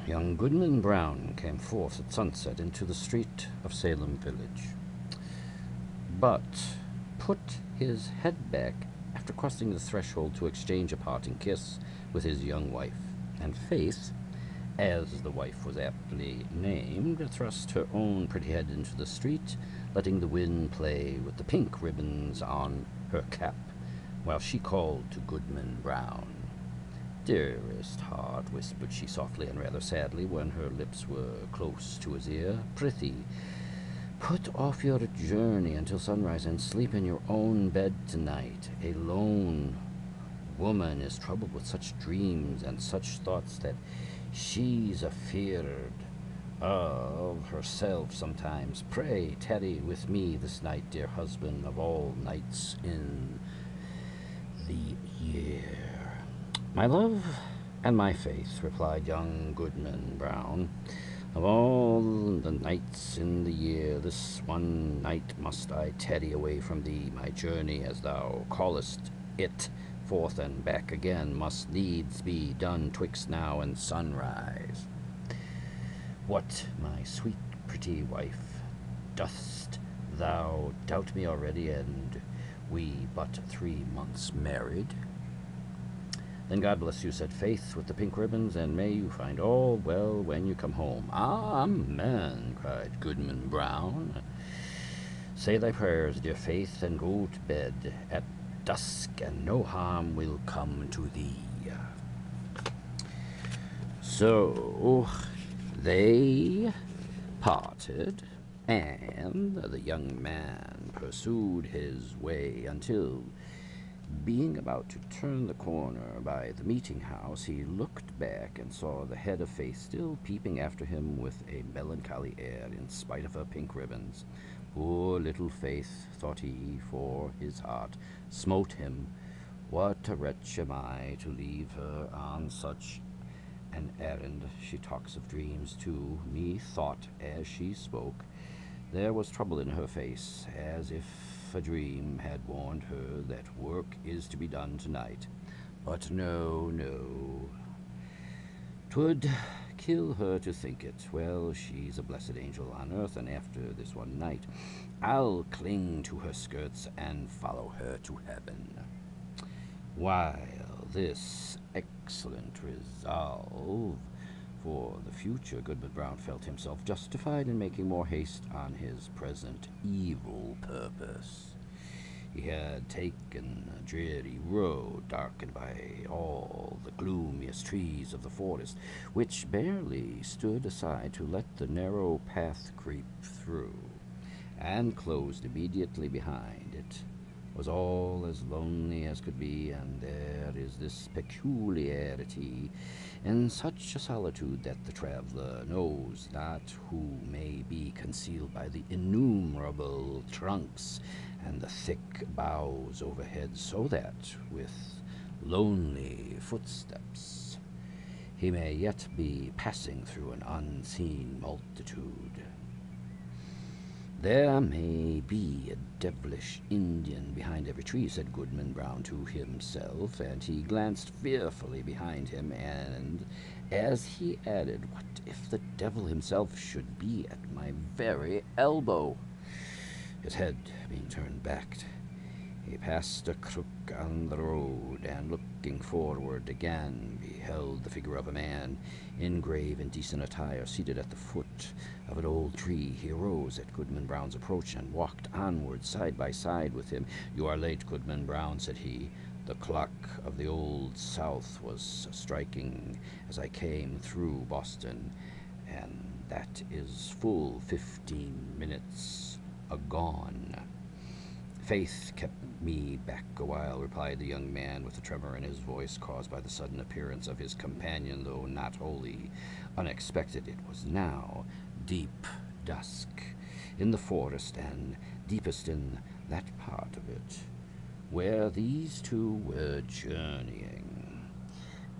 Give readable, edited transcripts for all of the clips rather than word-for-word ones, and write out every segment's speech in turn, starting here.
Young Goodman Brown came forth at sunset into the street of Salem village, but put his head back after crossing the threshold to exchange a parting kiss with his young wife, and Faith, as the wife was aptly named, thrust her own pretty head into the street, letting the wind play with the pink ribbons on her cap, while she called to Goodman Brown. "Dearest heart," whispered she softly and rather sadly when her lips were close to his ear, "prithee, put off your journey until sunrise and sleep in your own bed tonight. A lone woman is troubled with such dreams and such thoughts that she's afeard of herself sometimes. Pray tarry with me this night, dear husband of all nights in the year." "My love and my faith," replied young Goodman Brown, "of all the nights in the year, this one night must I tarry away from thee. My journey, as thou callest it, forth and back again, must needs be done twixt now and sunrise. What, my sweet pretty wife, dost thou doubt me already, and we but 3 months married?" "Then God bless you," said Faith with the pink ribbons, "and may you find all well when you come home." "Amen," cried Goodman Brown. "Say thy prayers, dear Faith, and go to bed at dusk, and no harm will come to thee." So they parted, and the young man pursued his way until, being about to turn the corner by the meeting house, he looked back and saw the head of Faith still peeping after him with a melancholy air, in spite of her pink ribbons. Poor little Faith, thought he, for his heart smote him. What a wretch am I to leave her on such an errand. She talks of dreams, too, methought, as she spoke. There was trouble in her face, as if a dream had warned her that work is to be done tonight. But no, 'twould kill her to think it. Well, she's a blessed angel on earth, and after this one night I'll cling to her skirts and follow her to heaven. While this excellent resolve for the future, Goodman Brown felt himself justified in making more haste on his present evil purpose. He had taken a dreary road, darkened by all the gloomiest trees of the forest, which barely stood aside to let the narrow path creep through, and closed immediately behind it. Was all as lonely as could be, and there is this peculiarity in such a solitude that the traveler knows not who may be concealed by the innumerable trunks and the thick boughs overhead, so that, with lonely footsteps, he may yet be passing through an unseen multitude. "There may be a devilish Indian behind every tree," said Goodman Brown to himself, and he glanced fearfully behind him, and as he added, "What if the devil himself should be at my very elbow?" His head being turned back, he passed a crook on the road, and looking forward again beheld the figure of a man in grave and decent attire, seated at the foot of an old tree. He arose at Goodman Brown's approach and walked onward side by side with him. "You are late, Goodman Brown," said he. "The clock of the Old South was striking as I came through Boston, and that is full 15 minutes agone." "Faith kept me back a while," replied the young man, with a tremor in his voice caused by the sudden appearance of his companion, though not wholly unexpected. It was now deep dusk in the forest, and deepest in that part of it where these two were journeying.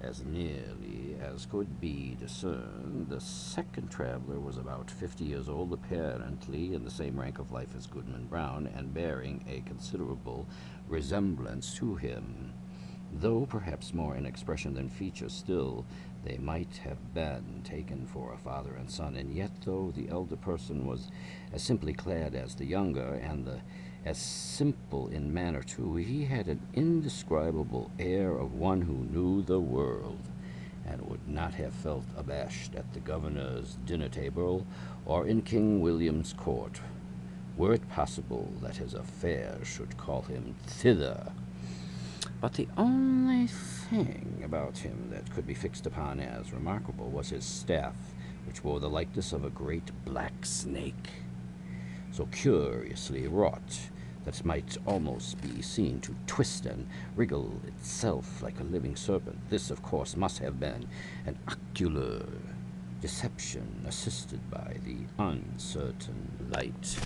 As nearly as could be discerned, the second traveler was about 50 years old, apparently in the same rank of life as Goodman Brown, and bearing a considerable resemblance to him. Though perhaps more in expression than feature, still they might have been taken for a father and son, and yet though the elder person was as simply clad as the younger, and as simple in manner too, he had an indescribable air of one who knew the world, and would not have felt abashed at the governor's dinner table or in King William's court, were it possible that his affairs should call him thither. But the only thing about him that could be fixed upon as remarkable was his staff, which bore the likeness of a great black snake, so curiously wrought that it might almost be seen to twist and wriggle itself like a living serpent. This, of course, must have been an ocular deception assisted by the uncertain light.